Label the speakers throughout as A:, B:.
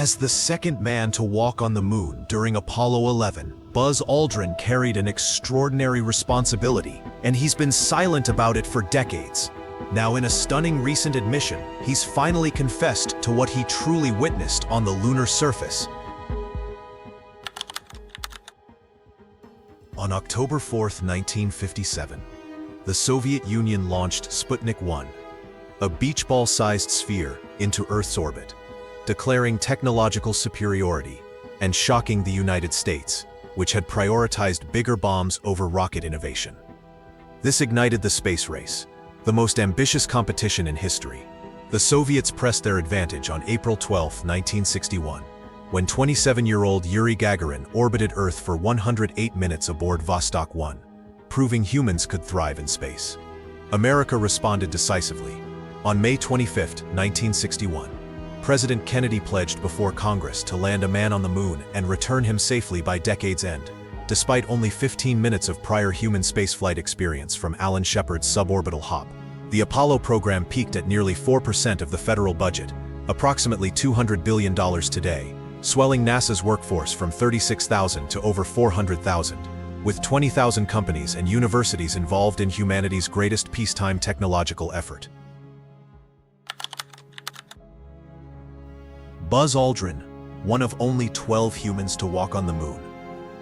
A: As the second man to walk on the moon during Apollo 11, Buzz Aldrin carried an extraordinary responsibility, and he's been silent about it for decades. Now, in a stunning recent admission, he's finally confessed to what he truly witnessed on the lunar surface. On October 4, 1957, the Soviet Union launched Sputnik 1, a beach ball-sized sphere, into Earth's orbit, declaring technological superiority and shocking the United States, which had prioritized bigger bombs over rocket innovation. This ignited the space race, the most ambitious competition in history. The Soviets pressed their advantage on April 12, 1961, when 27-year-old Yuri Gagarin orbited Earth for 108 minutes aboard Vostok 1, proving humans could thrive in space. America responded decisively. On May 25, 1961, President Kennedy pledged before Congress to land a man on the moon and return him safely by decade's end, despite only 15 minutes of prior human spaceflight experience from Alan Shepard's suborbital hop. The Apollo program peaked at nearly 4% of the federal budget, approximately $200 billion today, swelling NASA's workforce from 36,000 to over 400,000, with 20,000 companies and universities involved in humanity's greatest peacetime technological effort. Buzz Aldrin, one of only 12 humans to walk on the moon,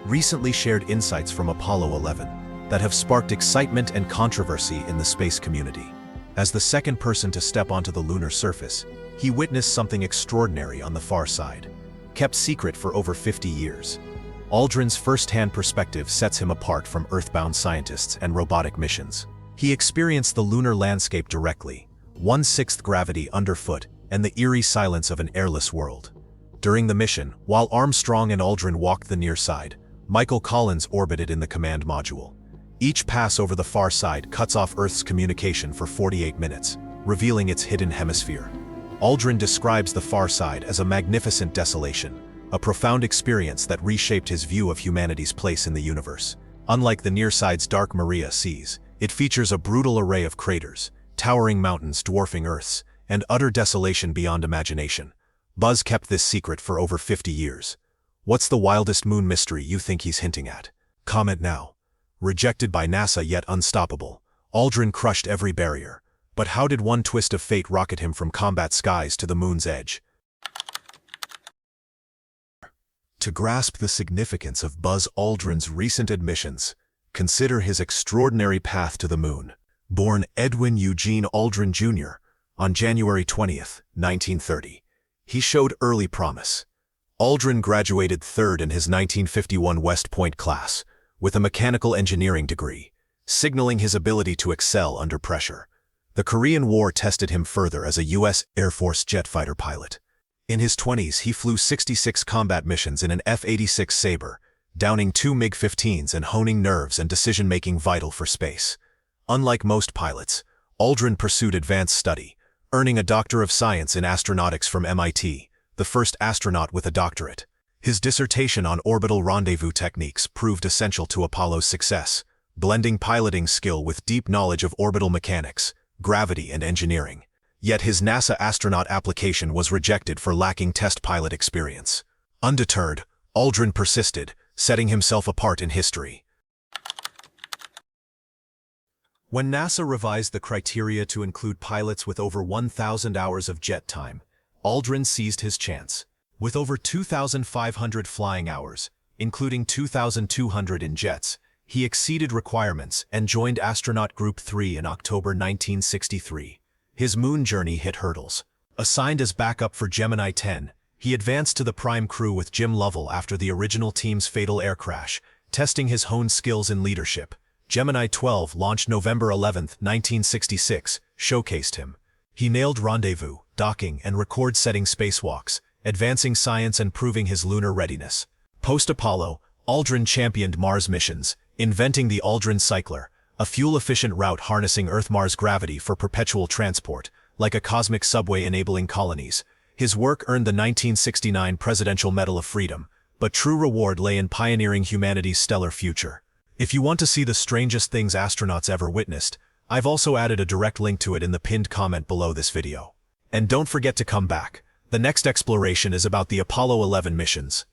A: recently shared insights from Apollo 11 that have sparked excitement and controversy in the space community. As the second person to step onto the lunar surface, he witnessed something extraordinary on the far side, kept secret for over 50 years. Aldrin's first-hand perspective sets him apart from Earthbound scientists and robotic missions. He experienced the lunar landscape directly, 1/6 gravity underfoot, and the eerie silence of an airless world. During the mission, while Armstrong and Aldrin walked the near side, Michael Collins orbited in the command module. Each pass over the far side cuts off Earth's communication for 48 minutes, revealing its hidden hemisphere. Aldrin describes the far side as a magnificent desolation, a profound experience that reshaped his view of humanity's place in the universe. Unlike the near side's dark Maria seas, it features a brutal array of craters, towering mountains dwarfing Earth's, and utter desolation beyond imagination. Buzz kept this secret for over 50 years. What's the wildest moon mystery you think he's hinting at? Comment now. Rejected by NASA yet unstoppable, Aldrin crushed every barrier. But how did one twist of fate rocket him from combat skies to the moon's edge? To grasp the significance of Buzz Aldrin's recent admissions, consider his extraordinary path to the moon. Born Edwin Eugene Aldrin Jr. on January 20, 1930, he showed early promise. Aldrin graduated third in his 1951 West Point class, with a mechanical engineering degree, signaling his ability to excel under pressure. The Korean War tested him further as a U.S. Air Force jet fighter pilot. In his 20s, he flew 66 combat missions in an F-86 Sabre, downing 2 MiG-15s and honing nerves and decision-making vital for space. Unlike most pilots, Aldrin pursued advanced study, earning a Doctor of Science in Astronautics from MIT, the first astronaut with a doctorate. His dissertation on orbital rendezvous techniques proved essential to Apollo's success, blending piloting skill with deep knowledge of orbital mechanics, gravity, and engineering. Yet his NASA astronaut application was rejected for lacking test pilot experience. Undeterred, Aldrin persisted, setting himself apart in history. When NASA revised the criteria to include pilots with over 1,000 hours of jet time, Aldrin seized his chance. With over 2,500 flying hours, including 2,200 in jets, he exceeded requirements and joined Astronaut Group 3 in October 1963. His moon journey hit hurdles. Assigned as backup for Gemini 10, he advanced to the prime crew with Jim Lovell after the original team's fatal air crash, testing his honed skills in leadership. Gemini 12, launched November 11, 1966, showcased him. He nailed rendezvous, docking, and record-setting spacewalks, advancing science and proving his lunar readiness. Post-Apollo, Aldrin championed Mars missions, inventing the Aldrin Cycler, a fuel-efficient route harnessing Earth-Mars gravity for perpetual transport, like a cosmic subway enabling colonies. His work earned the 1969 Presidential Medal of Freedom, but true reward lay in pioneering humanity's stellar future. If you want to see the strangest things astronauts ever witnessed, I've also added a direct link to it in the pinned comment below this video. And don't forget to come back. The next exploration is about the Apollo 11 missions.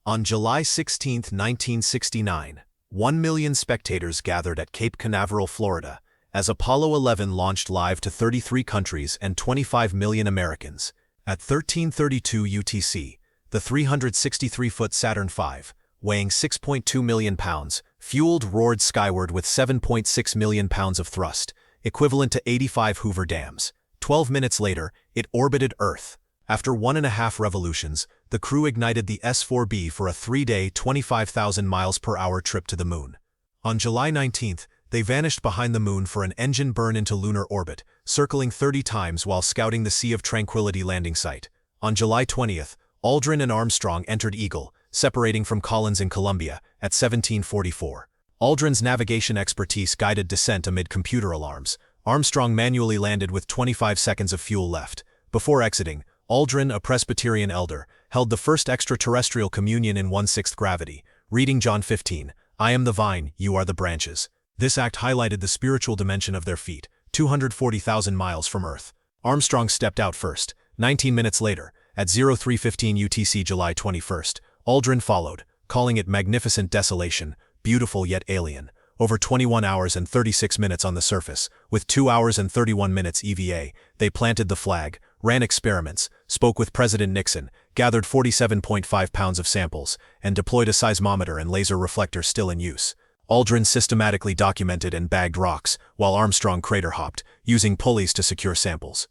A: On July 16, 1969, 1 million spectators gathered at Cape Canaveral, Florida, as Apollo 11 launched live to 33 countries and 25 million Americans. At 13:32 UTC, the 363-foot Saturn V, weighing 6.2 million pounds, fueled roared skyward with 7.6 million pounds of thrust, equivalent to 85 Hoover dams. 12 minutes later, it orbited Earth. After 1.5 revolutions, the crew ignited the S-4B for a 3-day, 25,000 miles per hour trip to the Moon. On July 19, they vanished behind the Moon for an engine burn into lunar orbit, circling 30 times while scouting the Sea of Tranquility landing site. On July 20, Aldrin and Armstrong entered Eagle, separating from Collins in Columbia, at 17:44. Aldrin's navigation expertise guided descent amid computer alarms. Armstrong manually landed with 25 seconds of fuel left. Before exiting, Aldrin, a Presbyterian elder, held the first extraterrestrial communion in 1/6 gravity, reading John 15, "I am the vine, you are the branches." This act highlighted the spiritual dimension of their feat, 240,000 miles from Earth. Armstrong stepped out first. 19 minutes later, at 03:15 UTC July 21, Aldrin followed, calling it magnificent desolation, beautiful yet alien. Over 21 hours and 36 minutes on the surface, with 2 hours and 31 minutes EVA, they planted the flag, ran experiments, spoke with President Nixon, gathered 47.5 pounds of samples, and deployed a seismometer and laser reflector still in use. Aldrin systematically documented and bagged rocks, while Armstrong crater-hopped, using pulleys to secure samples.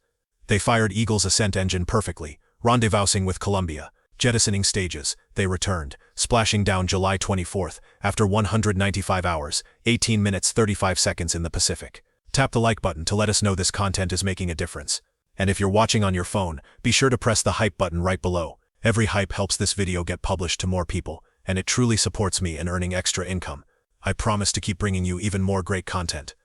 A: They fired Eagle's ascent engine perfectly, rendezvousing with Columbia. Jettisoning stages, they returned, splashing down July 24 after 195 hours, 18 minutes 35 seconds in the Pacific. Tap the like button to let us know this content is making a difference. And if you're watching on your phone, be sure to press the hype button right below. Every hype helps this video get published to more people, and it truly supports me in earning extra income. I promise to keep bringing you even more great content.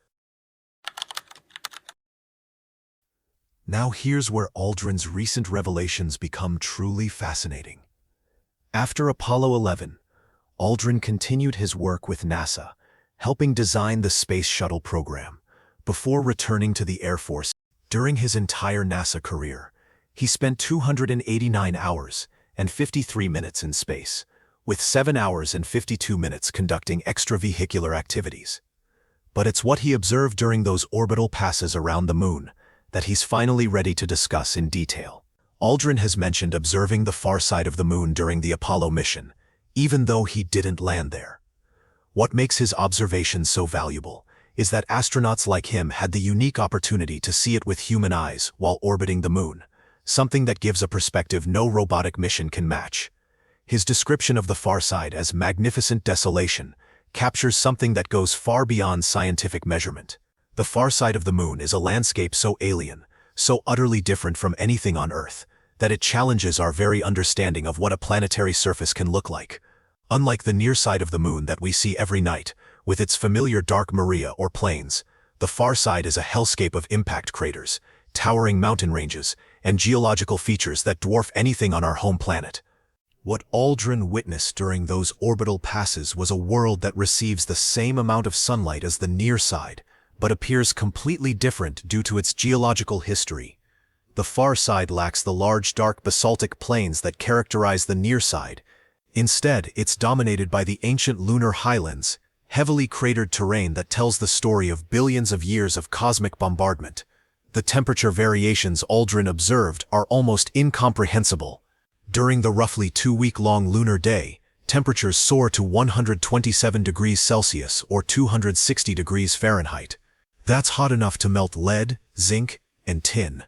A: Now here's where Aldrin's recent revelations become truly fascinating. After Apollo 11, Aldrin continued his work with NASA, helping design the Space Shuttle program. Before returning to the Air Force, during his entire NASA career, he spent 289 hours and 53 minutes in space, with 7 hours and 52 minutes conducting extravehicular activities. But it's what he observed during those orbital passes around the Moon that he's finally ready to discuss in detail. Aldrin has mentioned observing the far side of the Moon during the Apollo mission, even though he didn't land there. What makes his observations so valuable is that astronauts like him had the unique opportunity to see it with human eyes while orbiting the Moon, something that gives a perspective no robotic mission can match. His description of the far side as magnificent desolation captures something that goes far beyond scientific measurement. The far side of the Moon is a landscape so alien, so utterly different from anything on Earth, that it challenges our very understanding of what a planetary surface can look like. Unlike the near side of the Moon that we see every night, with its familiar dark maria or plains, the far side is a hellscape of impact craters, towering mountain ranges, and geological features that dwarf anything on our home planet. What Aldrin witnessed during those orbital passes was a world that receives the same amount of sunlight as the near side, but appears completely different due to its geological history. The far side lacks the large dark basaltic plains that characterize the near side. Instead, it's dominated by the ancient lunar highlands, heavily cratered terrain that tells the story of billions of years of cosmic bombardment. The temperature variations Aldrin observed are almost incomprehensible. During the roughly 2-week-long lunar day, temperatures soar to 127 degrees Celsius or 260 degrees Fahrenheit. That's hot enough to melt lead, zinc, and tin.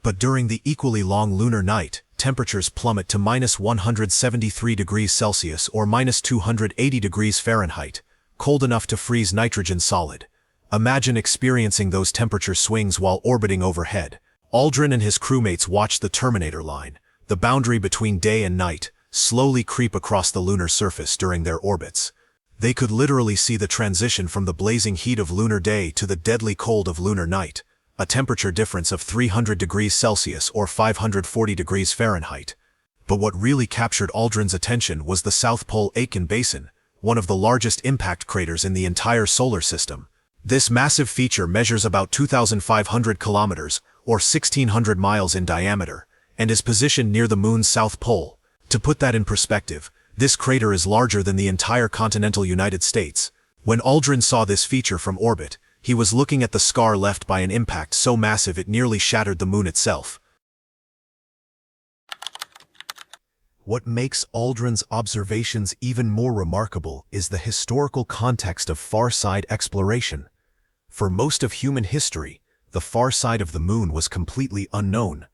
A: But during the equally long lunar night, temperatures plummet to -173 degrees Celsius or -280 degrees Fahrenheit, cold enough to freeze nitrogen solid. Imagine experiencing those temperature swings while orbiting overhead. Aldrin and his crewmates watched the Terminator line, the boundary between day and night, slowly creep across the lunar surface during their orbits. They could literally see the transition from the blazing heat of lunar day to the deadly cold of lunar night, a temperature difference of 300 degrees Celsius or 540 degrees Fahrenheit. But what really captured Aldrin's attention was the South Pole Aitken Basin, one of the largest impact craters in the entire solar system. This massive feature measures about 2,500 kilometers, or 1,600 miles in diameter, and is positioned near the Moon's south pole. To put that in perspective, this crater is larger than the entire continental United States. When Aldrin saw this feature from orbit, he was looking at the scar left by an impact so massive it nearly shattered the Moon itself. What makes Aldrin's observations even more remarkable is the historical context of far-side exploration. For most of human history, the far side of the Moon was completely unknown.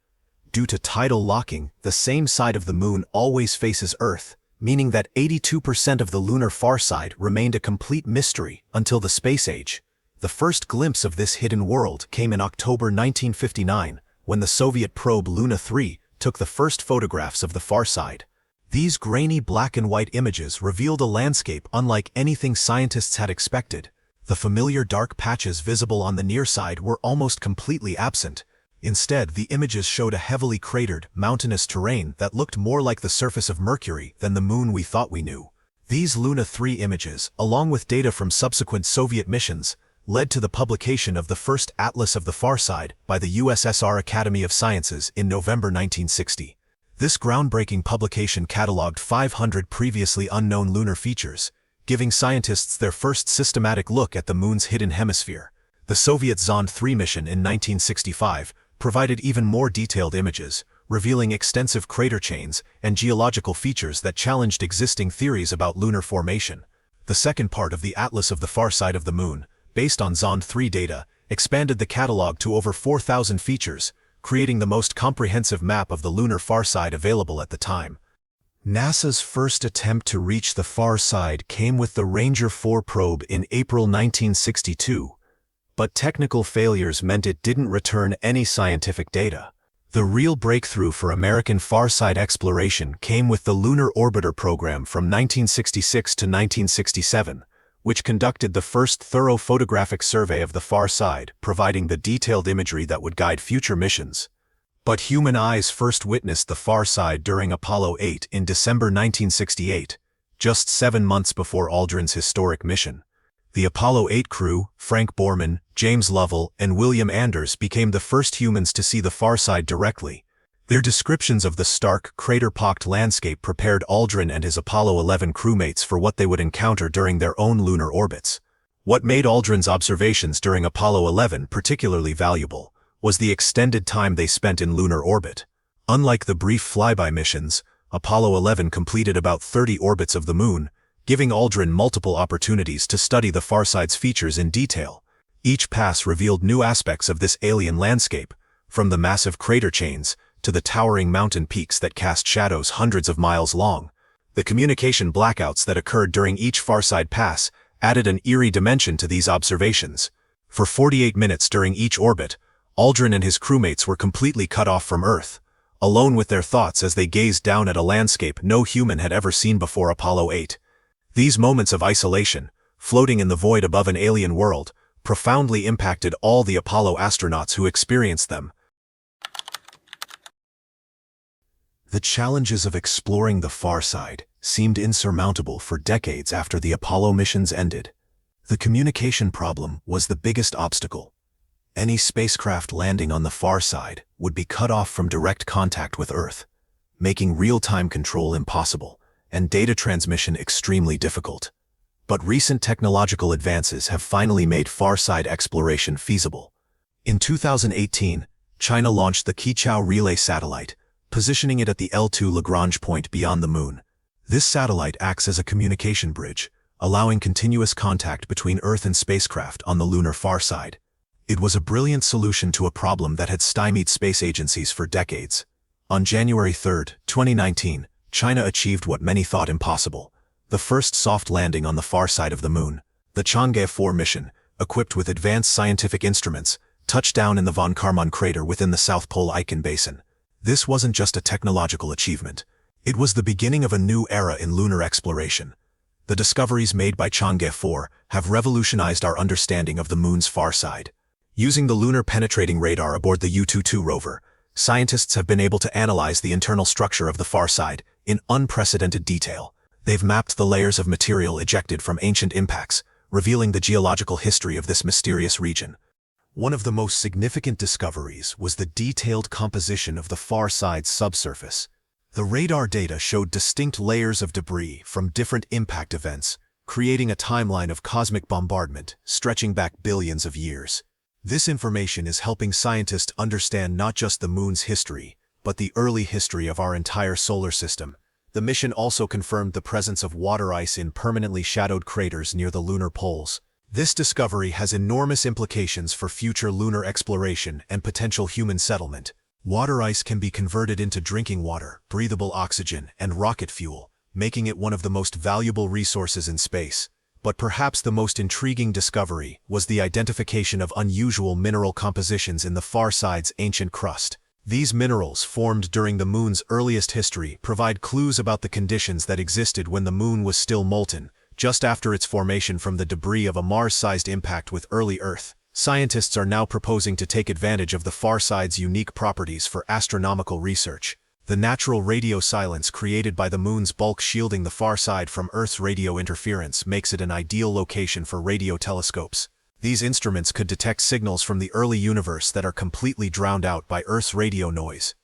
A: Due to tidal locking, the same side of the Moon always faces Earth, meaning that 82% of the lunar far side remained a complete mystery until the space age. The first glimpse of this hidden world came in October 1959, when the Soviet probe Luna 3 took the first photographs of the far side. These grainy black and white images revealed a landscape unlike anything scientists had expected. The familiar dark patches visible on the near side were almost completely absent. Instead, the images showed a heavily cratered, mountainous terrain that looked more like the surface of Mercury than the Moon we thought we knew. These Luna 3 images, along with data from subsequent Soviet missions, led to the publication of the first Atlas of the Far Side by the USSR Academy of Sciences in November 1960. This groundbreaking publication cataloged 500 previously unknown lunar features, giving scientists their first systematic look at the Moon's hidden hemisphere. The Soviet Zond 3 mission in 1965 provided even more detailed images, revealing extensive crater chains and geological features that challenged existing theories about lunar formation. The second part of the Atlas of the Far Side of the Moon, based on Zond 3 data, expanded the catalog to over 4,000 features, creating the most comprehensive map of the lunar far side available at the time. NASA's first attempt to reach the far side came with the Ranger 4 probe in April 1962, but technical failures meant it didn't return any scientific data. The real breakthrough for American far-side exploration came with the Lunar Orbiter program from 1966 to 1967, which conducted the first thorough photographic survey of the far side, providing the detailed imagery that would guide future missions. But human eyes first witnessed the far side during Apollo 8 in December 1968, just 7 months before Aldrin's historic mission. The Apollo 8 crew, Frank Borman, James Lovell, and William Anders, became the first humans to see the far side directly. Their descriptions of the stark, crater-pocked landscape prepared Aldrin and his Apollo 11 crewmates for what they would encounter during their own lunar orbits. What made Aldrin's observations during Apollo 11 particularly valuable was the extended time they spent in lunar orbit. Unlike the brief flyby missions, Apollo 11 completed about 30 orbits of the Moon, giving Aldrin multiple opportunities to study the far side's features in detail. Each pass revealed new aspects of this alien landscape, from the massive crater chains to the towering mountain peaks that cast shadows hundreds of miles long. The communication blackouts that occurred during each far-side pass added an eerie dimension to these observations. For 48 minutes during each orbit, Aldrin and his crewmates were completely cut off from Earth, alone with their thoughts as they gazed down at a landscape no human had ever seen before Apollo 8. These moments of isolation, floating in the void above an alien world, profoundly impacted all the Apollo astronauts who experienced them. The challenges of exploring the far side seemed insurmountable for decades after the Apollo missions ended. The communication problem was the biggest obstacle. Any spacecraft landing on the far side would be cut off from direct contact with Earth, making real-time control impossible and data transmission extremely difficult. But recent technological advances have finally made far-side exploration feasible. In 2018, China launched the Qichao Relay satellite, positioning it at the L2 Lagrange point beyond the Moon. This satellite acts as a communication bridge, allowing continuous contact between Earth and spacecraft on the lunar far side. It was a brilliant solution to a problem that had stymied space agencies for decades. On January 3, 2019, China achieved what many thought impossible: the first soft landing on the far side of the Moon. The Chang'e 4 mission, equipped with advanced scientific instruments, touched down in the von Karman crater within the South Pole Icon Basin. This wasn't just a technological achievement. It was the beginning of a new era in lunar exploration. The discoveries made by Chang'e 4 have revolutionized our understanding of the Moon's far side. Using the lunar penetrating radar aboard the U-22 rover, scientists have been able to analyze the internal structure of the far side in unprecedented detail. They've mapped the layers of material ejected from ancient impacts, revealing the geological history of this mysterious region. One of the most significant discoveries was the detailed composition of the far side's subsurface. The radar data showed distinct layers of debris from different impact events, creating a timeline of cosmic bombardment stretching back billions of years. This information is helping scientists understand not just the moon's history, but the early history of our entire solar system. The mission also confirmed the presence of water ice in permanently shadowed craters near the lunar poles. This discovery has enormous implications for future lunar exploration and potential human settlement. Water ice can be converted into drinking water, breathable oxygen, and rocket fuel, making it one of the most valuable resources in space. But perhaps the most intriguing discovery was the identification of unusual mineral compositions in the far side's ancient crust. These minerals, formed during the moon's earliest history, provide clues about the conditions that existed when the moon was still molten, just after its formation from the debris of a Mars-sized impact with early Earth. Scientists are now proposing to take advantage of the far side's unique properties for astronomical research. The natural radio silence created by the moon's bulk shielding the far side from Earth's radio interference makes it an ideal location for radio telescopes. These instruments could detect signals from the early universe that are completely drowned out by Earth's radio noise.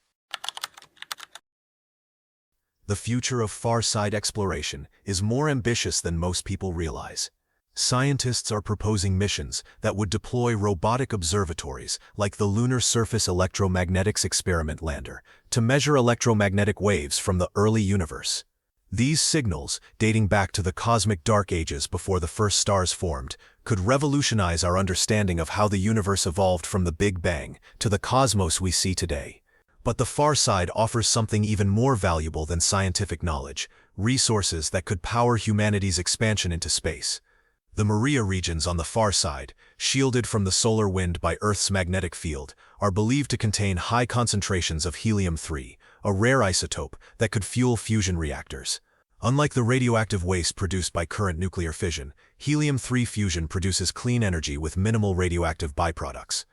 A: The future of far-side exploration is more ambitious than most people realize. Scientists are proposing missions that would deploy robotic observatories like the Lunar Surface Electromagnetics Experiment Lander to measure electromagnetic waves from the early universe. These signals, dating back to the cosmic dark ages before the first stars formed, could revolutionize our understanding of how the universe evolved from the Big Bang to the cosmos we see today. But the far side offers something even more valuable than scientific knowledge: resources that could power humanity's expansion into space. The Maria regions on the far side, shielded from the solar wind by Earth's magnetic field, are believed to contain high concentrations of helium-3, a rare isotope that could fuel fusion reactors. Unlike the radioactive waste produced by current nuclear fission, helium-3 fusion produces clean energy with minimal radioactive byproducts.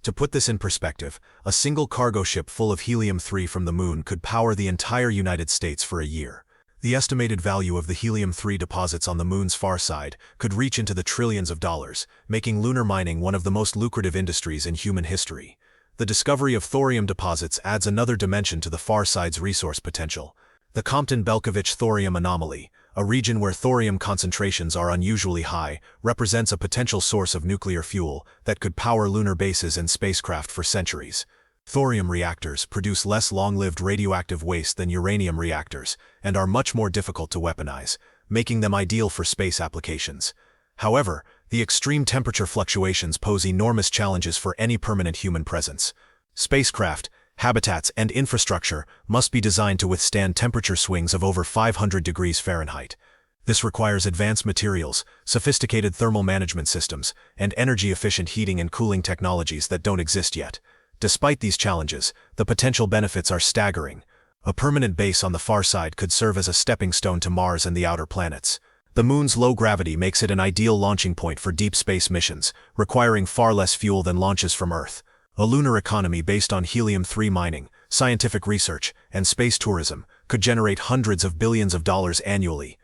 A: To put this in perspective, a single cargo ship full of helium-3 from the moon could power the entire United States for a year. The estimated value of the helium-3 deposits on the moon's far side could reach into the trillions of dollars, making lunar mining one of the most lucrative industries in human history. The discovery of thorium deposits adds another dimension to the far side's resource potential. The Compton-Belkovich thorium anomaly, a region where thorium concentrations are unusually high, represents a potential source of nuclear fuel that could power lunar bases and spacecraft for centuries. Thorium reactors produce less long-lived radioactive waste than uranium reactors and are much more difficult to weaponize, making them ideal for space applications. However, the extreme temperature fluctuations pose enormous challenges for any permanent human presence. Spacecraft, habitats, and infrastructure must be designed to withstand temperature swings of over 500 degrees Fahrenheit. This requires advanced materials, sophisticated thermal management systems, and energy-efficient heating and cooling technologies that don't exist yet. Despite these challenges, the potential benefits are staggering. A permanent base on the far side could serve as a stepping stone to Mars and the outer planets. The moon's low gravity makes it an ideal launching point for deep space missions, requiring far less fuel than launches from Earth. A lunar economy based on helium-3 mining, scientific research, and space tourism could generate hundreds of billions of dollars annually.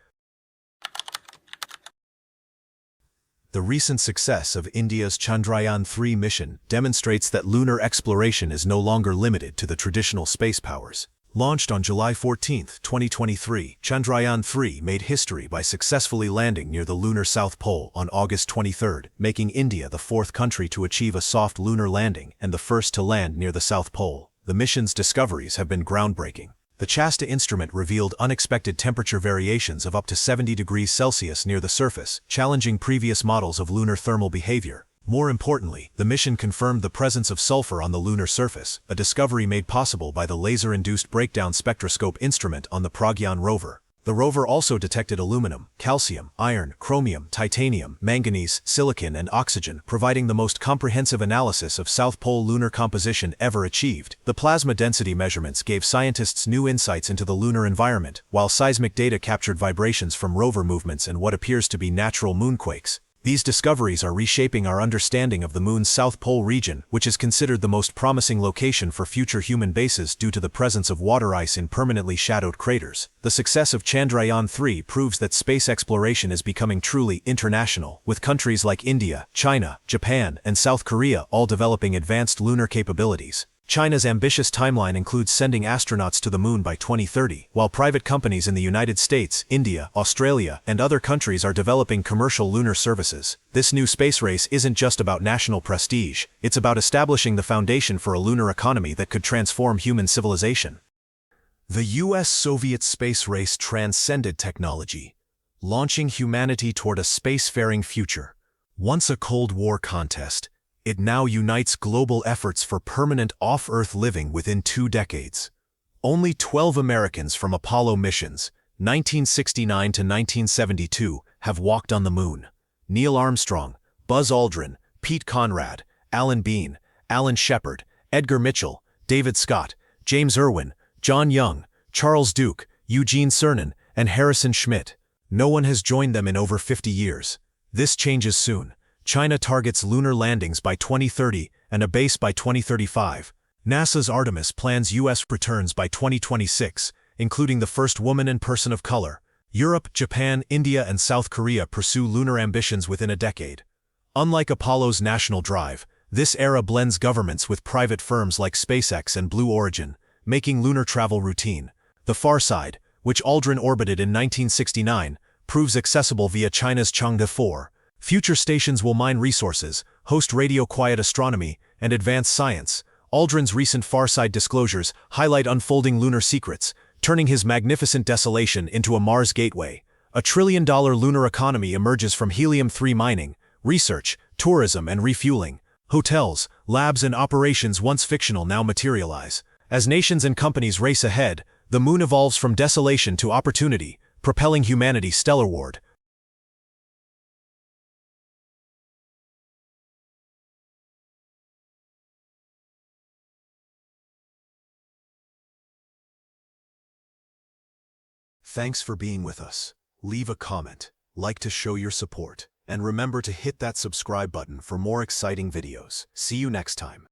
A: The recent success of India's Chandrayaan-3 mission demonstrates that lunar exploration is no longer limited to the traditional space powers. Launched on July 14, 2023, Chandrayaan-3 made history by successfully landing near the lunar South Pole on August 23, making India the fourth country to achieve a soft lunar landing and the first to land near the South Pole. The mission's discoveries have been groundbreaking. The Chasta instrument revealed unexpected temperature variations of up to 70 degrees Celsius near the surface, challenging previous models of lunar thermal behavior. More importantly, the mission confirmed the presence of sulfur on the lunar surface, a discovery made possible by the laser-induced breakdown spectroscope instrument on the Pragyan rover. The rover also detected aluminum, calcium, iron, chromium, titanium, manganese, silicon, and oxygen, providing the most comprehensive analysis of South Pole lunar composition ever achieved. The plasma density measurements gave scientists new insights into the lunar environment, while seismic data captured vibrations from rover movements and what appears to be natural moonquakes. These discoveries are reshaping our understanding of the Moon's South Pole region, which is considered the most promising location for future human bases due to the presence of water ice in permanently shadowed craters. The success of Chandrayaan-3 proves that space exploration is becoming truly international, with countries like India, China, Japan, and South Korea all developing advanced lunar capabilities. China's ambitious timeline includes sending astronauts to the Moon by 2030, while private companies in the United States, India, Australia, and other countries are developing commercial lunar services. This new space race isn't just about national prestige, it's about establishing the foundation for a lunar economy that could transform human civilization. The US-Soviet space race transcended technology, launching humanity toward a spacefaring future. Once a Cold War contest, it now unites global efforts for permanent off-Earth living within 2 decades. Only 12 Americans from Apollo missions, 1969 to 1972, have walked on the Moon. Neil Armstrong, Buzz Aldrin, Pete Conrad, Alan Bean, Alan Shepard, Edgar Mitchell, David Scott, James Irwin, John Young, Charles Duke, Eugene Cernan, and Harrison Schmitt. No one has joined them in over 50 years. This changes soon. China targets lunar landings by 2030 and a base by 2035. NASA's Artemis plans U.S. returns by 2026, including the first woman and person of color. Europe, Japan, India, and South Korea pursue lunar ambitions within a decade. Unlike Apollo's national drive, this era blends governments with private firms like SpaceX and Blue Origin, making lunar travel routine. The far side, which Aldrin orbited in 1969, proves accessible via China's Chang'e 4. Future stations will mine resources, host radio-quiet astronomy, and advance science. Aldrin's recent Farside disclosures highlight unfolding lunar secrets, turning his magnificent desolation into a Mars gateway. A trillion-dollar lunar economy emerges from helium-3 mining, research, tourism, and refueling. Hotels, labs, and operations once fictional now materialize. As nations and companies race ahead, the Moon evolves from desolation to opportunity, propelling humanity stellarward. Thanks for being with us. Leave a comment, like to show your support, and remember to hit that subscribe button for more exciting videos. See you next time.